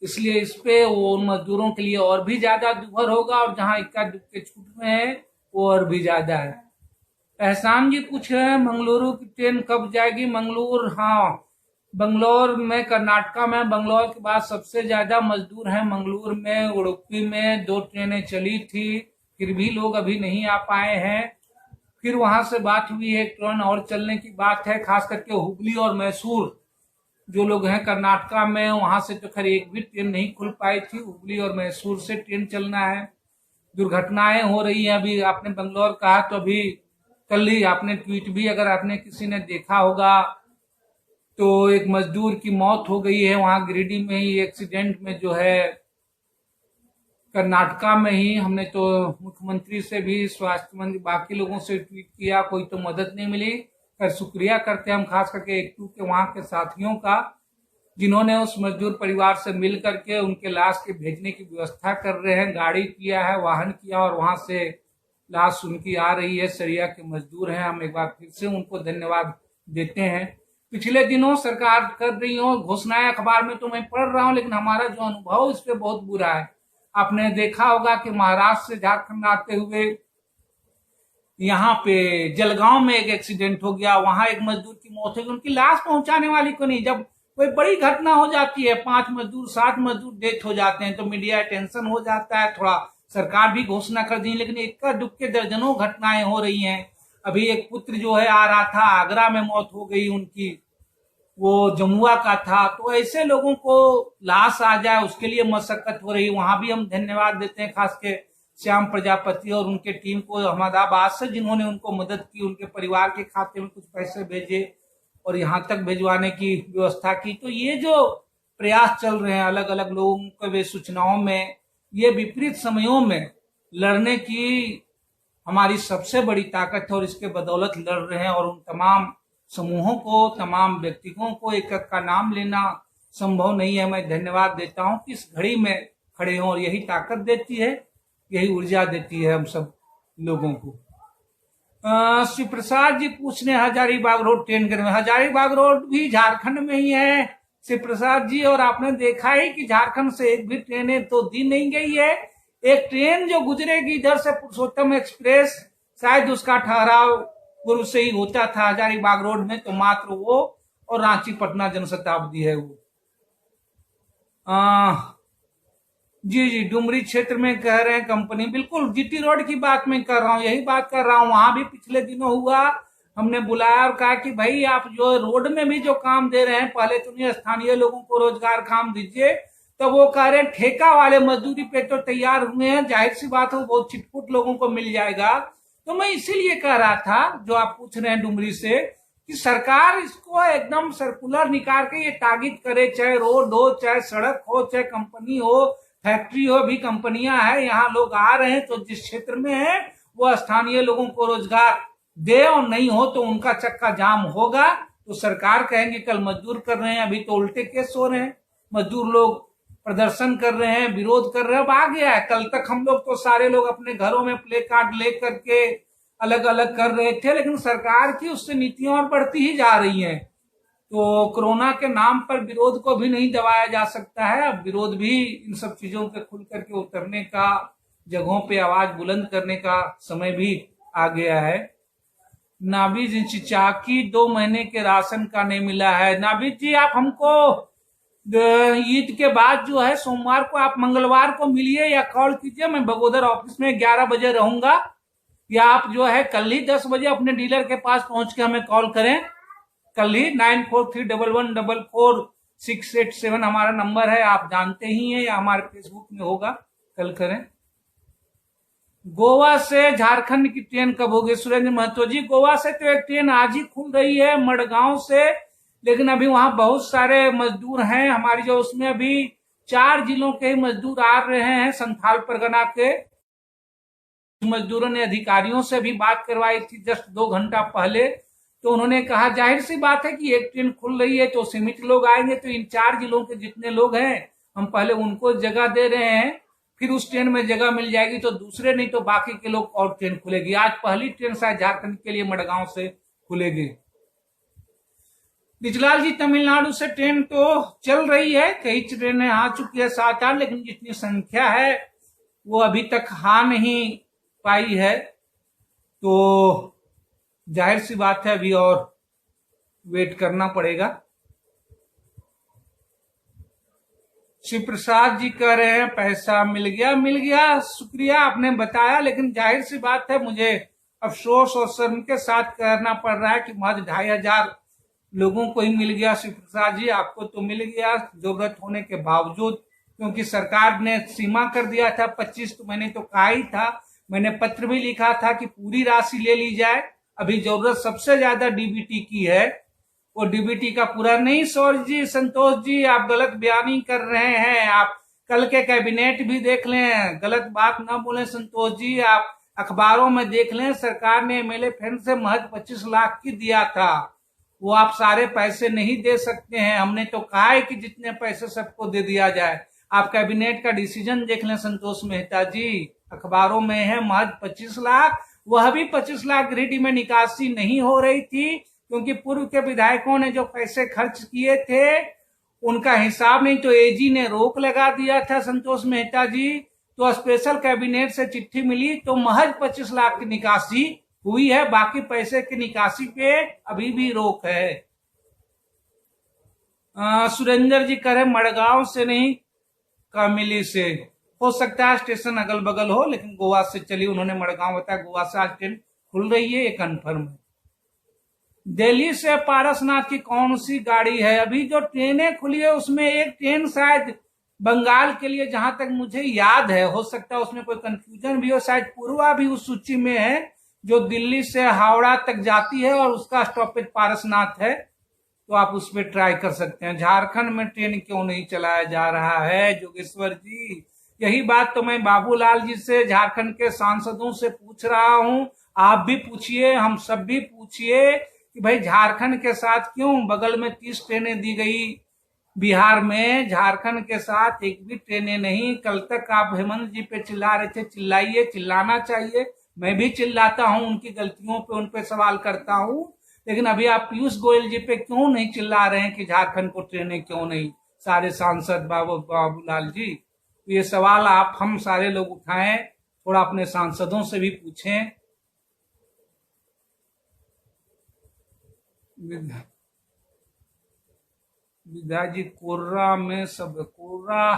इसलिए इस पे वो उन मजदूरों के लिए और भी ज्यादा दुभर होगा, और जहाँ इक्का दुक्के छूट में है वो और भी ज्यादा है। एहसान जी पूछ रहे हैं मंगलुरु की ट्रेन कब जाएगी। मंगलुरु, हाँ बंगलोर में, कर्नाटका में बंगलोर के बाद सबसे ज्यादा मजदूर हैं मंगलुरु में। उडुपी में 2 ट्रेनें चली थी, फिर भी लोग अभी नहीं आ पाए हैं। फिर वहां से बात हुई है, एक ट्रेन और चलने की बात है, खास करके हुबली और मैसूर जो लोग हैं कर्नाटका में, वहां से तो खैर एक भी ट्रेन नहीं खुल पाई थी। हुबली और मैसूर से ट्रेन चलना है। दुर्घटनाएं हो रही हैं। अभी आपने बंगलौर कहा तो अभी कल ही आपने ट्वीट भी, अगर आपने किसी ने देखा होगा, तो एक मजदूर की मौत हो गई है वहां गिरिडीह में ही एक्सीडेंट में, जो है कर्नाटका में ही। हमने तो मुख्यमंत्री से भी, स्वास्थ्य मंत्री, बाकी लोगों से ट्वीट किया, कोई तो मदद नहीं मिली। पर शुक्रिया करते हैं हम खास करके एक के वहां के साथियों का, जिन्होंने उस मजदूर परिवार से मिल करके उनके लाश के भेजने की व्यवस्था कर रहे हैं। गाड़ी किया है, वाहन किया, और वहां से लाश उनकी आ रही है। सरिया के मजदूर हैं। हम एक बार फिर से उनको धन्यवाद देते हैं। पिछले दिनों सरकार कर रही हो घोषणाएं, अखबार में तो मैं पढ़ रहा हूं, लेकिन हमारा जो अनुभव इस पे बहुत बुरा है। आपने देखा होगा कि महाराष्ट्र से झारखंड आते हुए यहाँ पे जलगांव में एक एक्सीडेंट हो गया, वहां एक मजदूर की मौत हो गई। उनकी लाश पहुंचाने वाली को नहीं। जब कोई बड़ी घटना हो जाती है, 5 मजदूर 7 मजदूर डेथ हो जाते हैं, तो मीडिया टेंशन हो जाता है, थोड़ा सरकार भी घोषणा कर दी। लेकिन इक्का दुक्के दर्जनों घटनाएं हो रही हैं। अभी एक पुत्र जो है आ रहा था, आगरा में मौत हो गई उनकी, वो जमुआ का था। तो ऐसे लोगों को लाश आ जाए उसके लिए मशक्कत हो रही। वहां भी हम धन्यवाद देते हैं खास के श्याम प्रजापति और उनके टीम को अहमदाबाद से, जिन्होंने उनको मदद की, उनके परिवार के खाते में कुछ पैसे भेजे और यहाँ तक भिजवाने की व्यवस्था की। तो ये जो प्रयास चल रहे हैं अलग अलग लोगों के वे सूचनाओं में, ये विपरीत समयों में लड़ने की हमारी सबसे बड़ी ताकत है, और इसके बदौलत लड़ रहे हैं। और उन तमाम समूहों को, तमाम व्यक्तियों को एक एक का नाम लेना संभव नहीं है। मैं धन्यवाद देता हूं कि इस घड़ी में खड़े हों, और यही ताकत देती है, यही ऊर्जा देती है हम सब लोगों को। श्री प्रसाद जी पूछ रहे हजारीबाग रोड ट्रेन के, हजारीबाग रोड भी झारखंड में ही है श्री प्रसाद जी, और आपने देखा ही कि झारखंड से एक भी ट्रेनें तो दी नहीं गई है। एक ट्रेन जो गुजरेगी इधर से, पुरुषोत्तम एक्सप्रेस, शायद उसका ठहराव पूर्व से ही होता था हजारीबाग रोड में, तो मात्र वो और रांची पटना जनशताब्दी है वो। जी डुमरी क्षेत्र में कह रहे हैं कंपनी, बिल्कुल जीटी रोड की बात मैं कर रहा हूँ, यही बात कर रहा हूँ। वहां भी पिछले दिनों हुआ, हमने बुलाया और कहा कि भाई आप जो रोड में भी जो काम दे रहे हैं, पहले तो नहीं स्थानीय लोगों को रोजगार काम दीजिए। तो वो कह रहे हैं ठेका वाले मजदूरी पे तो तैयार हुए हैं, जाहिर सी बात है बहुत चिटपुट लोगों को मिल जाएगा। तो मैं इसीलिए कह रहा था, जो आप पूछ रहे हैं डुमरी से, कि सरकार इसको एकदम सर्कुलर निकाल के ये ताकीद करे, चाहे रोड हो, चाहे सड़क हो, चाहे कंपनी हो, फैक्ट्री हो, भी कंपनियां हैं, यहाँ लोग आ रहे हैं, तो जिस क्षेत्र में है वो स्थानीय लोगों को रोजगार दे, और नहीं हो तो उनका चक्का जाम होगा। तो सरकार कहेंगे कल मजदूर कर रहे हैं, अभी तो उल्टे केस हो रहे हैं, मजदूर लोग प्रदर्शन कर रहे हैं, विरोध कर रहे हैं। अब आ गया है, कल तक हम लोग तो सारे लोग अपने घरों में प्ले कार्ड ले करके अलग अलग कर रहे थे, लेकिन सरकार की उससे नीतियां और बढ़ती ही जा रही हैं। तो कोरोना के नाम पर विरोध को भी नहीं दबाया जा सकता है। अब विरोध भी इन सब चीजों पे खुल करके उतरने का, जगहों पे आवाज बुलंद करने का समय भी आ गया है। नाबिद जी, चाकी 2 महीने के राशन का नहीं मिला है। नाबिद जी, आप हमको ईद के बाद जो है सोमवार को, आप मंगलवार को मिलिए या कॉल कीजिए। मैं बगोदर ऑफिस में 11 बजे रहूंगा, या आप जो है कल ही 10 बजे अपने डीलर के पास पहुंच के हमें कॉल करें। कल ही 9431144687 हमारा नंबर है, आप जानते ही हैं, या हमारे फेसबुक में होगा, कल करें। गोवा से झारखंड की ट्रेन कब होगी? सुरेंद्र महतो जी, गोवा से तो एक ट्रेन आज ही खुल रही है मडगांव से, लेकिन अभी वहां बहुत सारे मजदूर हैं हमारी, जो उसमें अभी 4 जिलों के मजदूर आ रहे हैं। संथाल परगना के मजदूरों ने अधिकारियों से भी बात करवाई थी जस्ट 2 घंटा पहले, तो उन्होंने कहा जाहिर सी बात है कि एक ट्रेन खुल रही है तो सीमित लोग आएंगे, तो इन 4 जिलों के जितने लोग हैं हम पहले उनको जगह दे रहे हैं, फिर उस ट्रेन में जगह मिल जाएगी तो दूसरे, नहीं तो बाकी के लोग, और ट्रेन खुलेगी। आज पहली ट्रेन शायद झारखंड के लिए मडगांव से खुलेगी। बिजलाल जी, तमिलनाडु से ट्रेन तो चल रही है, कई ट्रेनें आ चुकी है 7-8, लेकिन जितनी संख्या है वो अभी तक आ नहीं पाई है, तो जाहिर सी बात है अभी और वेट करना पड़ेगा। शिव प्रसाद जी कह रहे हैं पैसा मिल गया, शुक्रिया आपने बताया, लेकिन जाहिर सी बात है मुझे अफसोस और शर्म के साथ कहना पड़ रहा है कि महज 2500 लोगों को ही मिल गया। शिव प्रसाद जी, आपको तो मिल गया जरूरत होने के बावजूद, क्योंकि सरकार ने सीमा कर दिया था 25। तो मैंने तो कहा ही था, मैंने पत्र भी लिखा था कि पूरी राशि ले ली जाए। अभी जरूरत सबसे ज्यादा डीबीटी की है, वो डीबीटी का पूरा नहीं। सौर जी, संतोष जी, आप गलत बयानी कर रहे हैं। आप कल के कैबिनेट भी देख लें, गलत बात ना बोले संतोष जी। आप अखबारों में देख लें, सरकार ने एमएलए फंड से महज 25 लाख की दिया था। वो आप सारे पैसे नहीं दे सकते हैं। हमने तो कहा है कि जितने पैसे सबको दे दिया जाए। आप कैबिनेट का डिसीजन देख लें संतोष मेहता जी, अखबारों में है महज 25 लाख। वह भी 25 लाख ग्रिड में निकासी नहीं हो रही थी, क्योंकि पूर्व के विधायकों ने जो पैसे खर्च किए थे उनका हिसाब नहीं, तो एजी ने रोक लगा दिया था संतोष मेहता जी। तो स्पेशल कैबिनेट से चिट्ठी मिली तो महज 25 लाख की निकासी हुई है, बाकी पैसे की निकासी पे अभी भी रोक है। सुरेंद्र जी कह रहे मड़गांव से नहीं, कामिली से। हो सकता है स्टेशन अगल बगल हो, लेकिन गोवा से चली, उन्होंने मड़गांव बताया। गोवा से आज ट्रेन खुल रही है, ये कन्फर्म है। दिल्ली से पारसनाथ की कौन सी गाड़ी है? अभी जो ट्रेनें खुली है उसमें एक ट्रेन शायद बंगाल के लिए, जहां तक मुझे याद है, हो सकता है उसमें कोई कंफ्यूजन भी हो, शायद पूर्वा भी उस सूची में है, जो दिल्ली से हावड़ा तक जाती है और उसका स्टॉपेज पारसनाथ है। तो आप उस पर ट्राई कर सकते हैं। झारखंड में ट्रेन क्यों नहीं चलाया जा रहा है जोगेश्वर जी? यही बात तो मैं बाबूलाल जी से, झारखंड के सांसदों से पूछ रहा हूं। आप भी पूछिए, हम सब भी पूछिए कि भाई झारखंड के साथ क्यों बगल में 30 ट्रेनें दी गई, बिहार में झारखंड के साथ एक भी ट्रेनें नहीं। कल तक आप हेमंत जी पे चिल्ला रहे थे, चिल्लाइए, चिल्लाना चाहिए। मैं भी चिल्लाता हूं, उनकी गलतियों पे उन पे सवाल करता हूं, लेकिन अभी आप पीयूष गोयल जी पे क्यों नहीं चिल्ला रहे हैं कि झारखंड को ट्रेनें क्यों नहीं? सारे सांसद बाबूलाल जी, तो ये सवाल आप हम सारे लोग उठाएं, थोड़ा अपने सांसदों से भी पूछें। विद्या जी, कोर्रा में सब कोर्रा,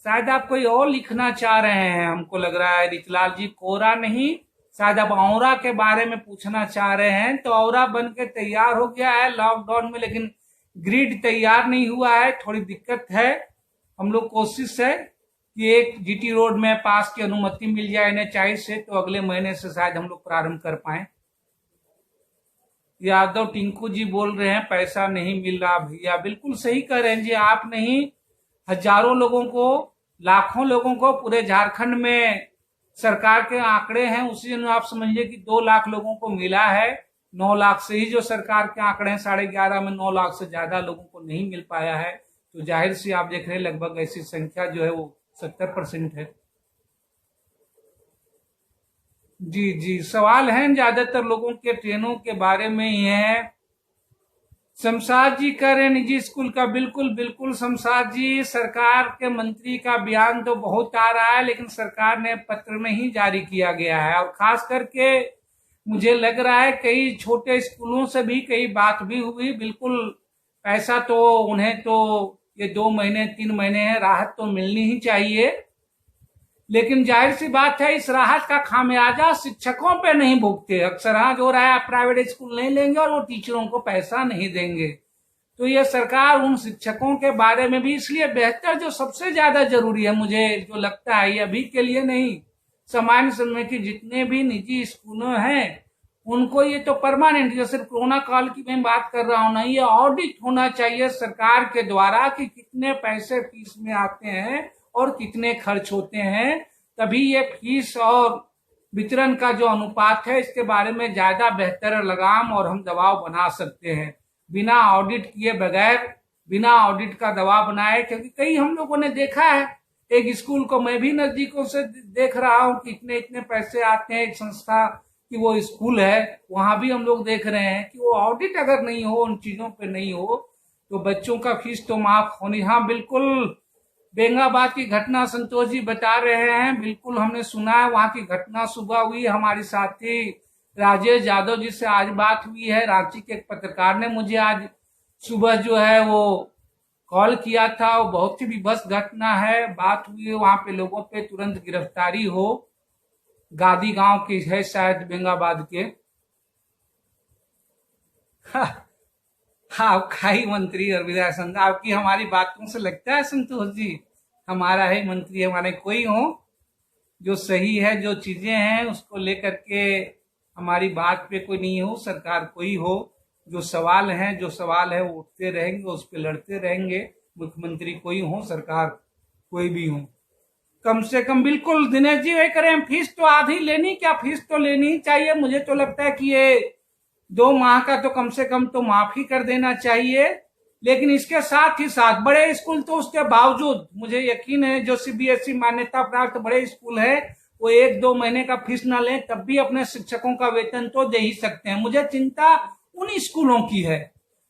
शायद आप कोई और लिखना चाह रहे हैं, हमको लग रहा है रिचलाल जी। कोरा नहीं, शायद आप औरा के बारे में पूछना चाह रहे हैं। तो औरा बन के तैयार हो गया है लॉकडाउन में, लेकिन ग्रिड तैयार नहीं हुआ है, थोड़ी दिक्कत है। हम लोग कोशिश है कि एक जीटी रोड में पास की अनुमति मिल जाए NH से, तो अगले महीने से शायद हम लोग प्रारंभ कर पाए। यादव टिंकू जी बोल रहे हैं पैसा नहीं मिल रहा भैया। बिल्कुल सही कह रहे हैं जी, आप नहीं, हजारों लोगों को, लाखों लोगों को पूरे झारखंड में सरकार के आंकड़े हैं, उसी में आप समझिए कि 2 लाख लोगों को मिला है। 9 लाख से ही जो सरकार के आंकड़े हैं, 11.5 में 9 लाख से ज्यादा लोगों को नहीं मिल पाया है। तो जाहिर सी आप देख रहे हैं लगभग ऐसी संख्या जो है वो 70% है। जी जी, सवाल है ज्यादातर लोगों के ट्रेनों के बारे में ही है। शमशाद जी कह रहे हैं निजी स्कूल का। बिल्कुल बिल्कुल शमशाद जी, सरकार के मंत्री का बयान तो बहुत आ रहा है, लेकिन सरकार ने पत्र में ही जारी किया गया है। और खास करके मुझे लग रहा है कई छोटे स्कूलों से भी कई बात भी हुई। बिल्कुल पैसा तो उन्हें तो ये 2 महीने 3 महीने है, राहत तो मिलनी ही चाहिए, लेकिन जाहिर सी बात है इस राहत का खामियाजा शिक्षकों पे नहीं भुगते। अक्सर हाँ जो रहा है, आप प्राइवेट स्कूल नहीं लेंगे और वो टीचरों को पैसा नहीं देंगे। तो ये सरकार उन शिक्षकों के बारे में भी इसलिए बेहतर, जो सबसे ज्यादा जरूरी है, मुझे जो लगता है, ये अभी के लिए नहीं, सामान्य समय के जितने भी निजी स्कूलों हैं उनको ये तो परमानेंट, जो सिर्फ कोरोना काल की मैं बात कर रहा हूं ना, ये ऑडिट होना चाहिए सरकार के द्वारा कि कितने पैसे फीस में आते हैं और कितने खर्च होते हैं। तभी ये फीस और वितरण का जो अनुपात है, इसके बारे में ज्यादा बेहतर लगाम और हम दबाव बना सकते हैं, बिना ऑडिट किए बगैर, बिना ऑडिट का दबाव बनाए। क्योंकि कई हम लोगों ने देखा है, एक स्कूल को मैं भी नजदीकों से देख रहा हूं कि इतने इतने पैसे आते हैं, एक संस्था कि वो स्कूल है, वहां भी हम लोग देख रहे हैं कि वो ऑडिट अगर नहीं हो, उन चीजों पे नहीं हो, तो बच्चों का फीस तो माफ होनी। हाँ बिल्कुल, बेंगाबाद की घटना संतोष जी बता रहे हैं, बिल्कुल हमने सुना है, वहां की घटना सुबह हुई। हमारी साथी राजेश यादव जी से आज बात हुई है, रांची के एक पत्रकार ने मुझे आज सुबह जो है वो कॉल किया था। वो बहुत ही विभत्स घटना है, बात हुई है, वहां पे लोगों पे तुरंत गिरफ्तारी हो। गादी गांव की है शायद बेंगाबाद के। आपका ही मंत्री और विधायक संघ, आपकी हमारी बातों से लगता है संतोष जी हमारा ही मंत्री हमारे कोई हो जो सही है, जो चीजें हैं उसको लेकर के हमारी बात पे कोई नहीं हो, सरकार कोई हो, जो सवाल है वो उठते रहेंगे, उस पर लड़ते रहेंगे, मुख्यमंत्री कोई हो, सरकार कोई भी हो। कम से कम बिल्कुल दिनेश जी वही करें, फीस तो आधी लेनी, क्या फीस तो लेनी ही चाहिए। मुझे तो लगता है कि ये 2 माह का तो कम से कम तो माफ ही कर देना चाहिए। लेकिन इसके साथ ही साथ बड़े स्कूल तो उसके बावजूद मुझे यकीन है जो सीबीएसई मान्यता प्राप्त बड़े स्कूल है वो 1-2 महीने का फीस ना लें तब भी अपने शिक्षकों का वेतन तो दे ही सकते हैं। मुझे चिंता उन स्कूलों की है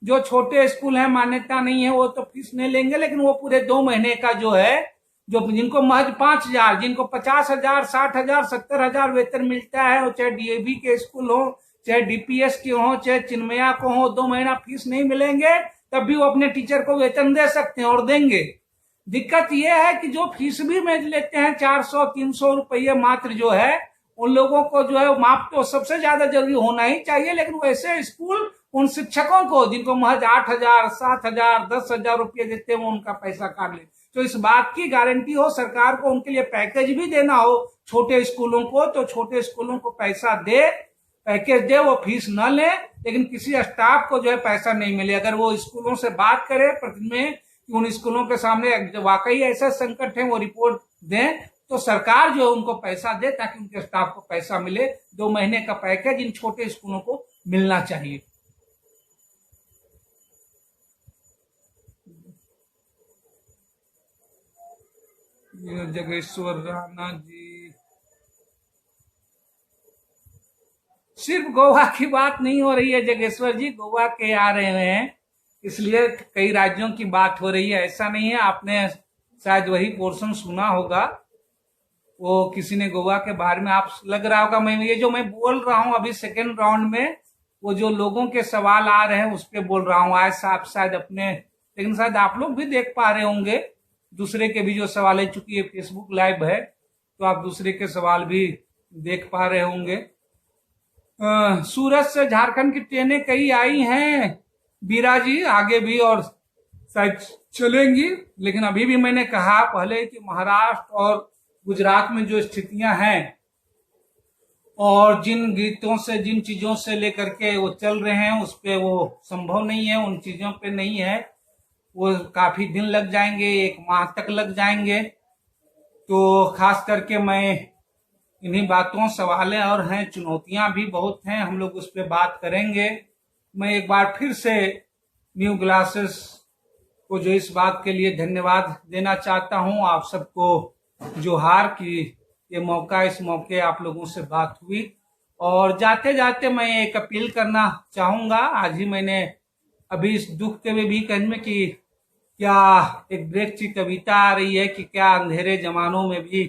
जो छोटे स्कूल है, मान्यता नहीं है, वो तो फीस नहीं लेंगे, लेकिन वो पूरे 2 महीने का जो है, जो जिनको महज 5,000, जिनको 50,000, 60,000, 70,000 वेतन मिलता है, वो चाहे डीएवी के स्कूल हो, चाहे डीपीएस के हो, चाहे चिन्मया को हो, 2 महीना फीस नहीं मिलेंगे तब भी वो अपने टीचर को वेतन दे सकते हैं और देंगे। दिक्कत यह है कि जो फीस भी में लेते हैं 400-300 रुपये मात्र, जो है उन लोगों को जो है माफ तो सबसे ज्यादा जरूरी होना ही चाहिए, लेकिन वैसे स्कूल उन शिक्षकों को जिनको महज 8,000, 7,000, 10,000 रुपये देते हैं वो उनका पैसा काट ले। तो इस बात की गारंटी हो सरकार को, उनके लिए पैकेज भी देना हो छोटे स्कूलों को, तो छोटे स्कूलों को पैसा दे, पैकेज दे, वो फीस न ले, लेकिन किसी स्टाफ को जो है पैसा नहीं मिले। अगर वो स्कूलों से बात करे प्रतिदिन कि उन स्कूलों के सामने वाकई ऐसा संकट है वो रिपोर्ट दें, तो सरकार जो है उनको पैसा दे ताकि उनके स्टाफ को पैसा मिले। 2 महीने का पैकेज इन छोटे स्कूलों को मिलना चाहिए। जगेश्वर राणा जी, सिर्फ गोवा की बात नहीं हो रही है जगेश्वर जी, गोवा के आ रहे हैं इसलिए कई राज्यों की बात हो रही है, ऐसा नहीं है। आपने शायद वही पोर्शन सुना होगा, वो किसी ने गोवा के बारे में, आप लग रहा होगा मैं ये जो मैं बोल रहा हूं अभी सेकेंड राउंड में, वो जो लोगों के सवाल आ रहे हैं उस पर बोल रहा हूँ। आज आप शायद अपने, लेकिन शायद आप लोग भी देख पा रहे होंगे दूसरे के भी जो सवाल है, चूंकि ये फेसबुक लाइव है तो आप दूसरे के सवाल भी देख पा रहे होंगे। सूरत से झारखंड की ट्रेनें कई आई हैं बीरा जी, आगे भी और शायद चलेंगी, लेकिन अभी भी मैंने कहा पहले कि महाराष्ट्र और गुजरात में जो स्थितियां हैं और जिन गीतों से, जिन चीजों से लेकर के वो चल रहे हैं उस पे वो संभव नहीं है, उन चीजों पे नहीं है, वो काफी दिन लग जाएंगे, 1 माह तक लग जाएंगे। तो खास करके मैं इन्हीं बातों, सवालें और हैं, चुनौतियां भी बहुत हैं, हम लोग उस पर बात करेंगे। मैं एक बार फिर से न्यू ग्लासेस को जो इस बात के लिए धन्यवाद देना चाहता हूं, आप सबको जोहार की ये मौका, इस मौके आप लोगों से बात हुई। और जाते जाते मैं एक अपील करना चाहूंगा, आज ही मैंने अभी इस दुख के में भी कहने कि क्या एक ब्रेक की कविता आ रही है कि क्या अंधेरे जमानों में भी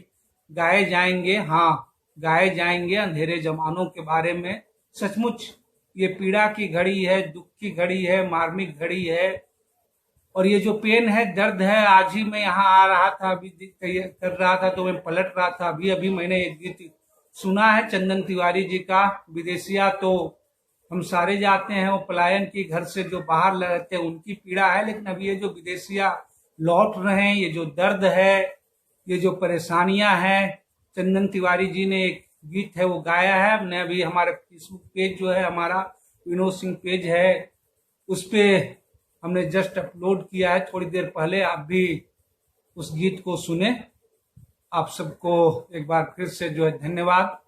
गाए जाएंगे। हाँ, गाए जाएंगे अंधेरे जमानों के बारे में। सचमुच ये पीड़ा की घड़ी है, दुख की घड़ी है, मार्मिक घड़ी है, और ये जो पेन है, दर्द है। आज ही मैं यहाँ आ रहा था, अभी कर रहा था तो मैं पलट रहा था, अभी अभी मैंने एक गीत सुना है चंदन तिवारी जी का, विदेशिया तो हम सारे जाते हैं, वो पलायन की घर से जो बाहर रहते हैं उनकी पीड़ा है, लेकिन अभी ये जो विदेशिया लौट रहे हैं, ये जो दर्द है, ये जो परेशानियां हैं, चंदन तिवारी जी ने एक गीत है वो गाया है। हमने अभी हमारे फेसबुक पेज जो है हमारा विनोद सिंह पेज है, उस पे हमने जस्ट अपलोड किया है थोड़ी देर पहले, आप भी उस गीत को सुने। आप सबको एक बार फिर से जो है धन्यवाद,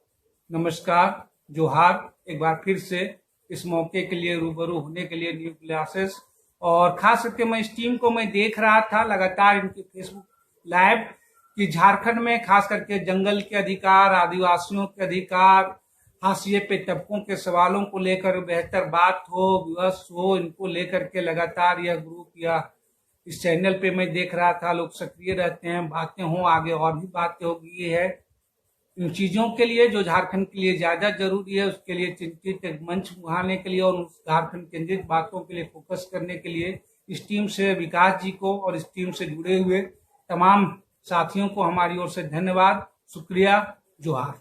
नमस्कार, जोहार, एक बार फिर से इस मौके के लिए रूबरू होने के लिए न्यू ग्लासेस। और खास करके मैं इस टीम को मैं देख रहा था लगातार इनके फेसबुक लाइव कि झारखंड में खास करके जंगल के अधिकार, आदिवासियों के अधिकार, हाशिए पे तबकों के सवालों को लेकर बेहतर बात हो, विवश हो, इनको लेकर के लगातार यह ग्रुप या इस चैनल पे मैं देख रहा था लोग सक्रिय रहते हैं, बातें हों, आगे और भी बातें होगी। ये है इन चीजों के लिए जो झारखंड के लिए ज्यादा जरूरी है, उसके लिए चिंतित एक मंच उठाने के लिए और उस झारखंड केंद्रित बातों के लिए फोकस करने के लिए इस टीम से विकास जी को और इस टीम से जुड़े हुए तमाम साथियों को हमारी ओर से धन्यवाद, शुक्रिया, जोहार।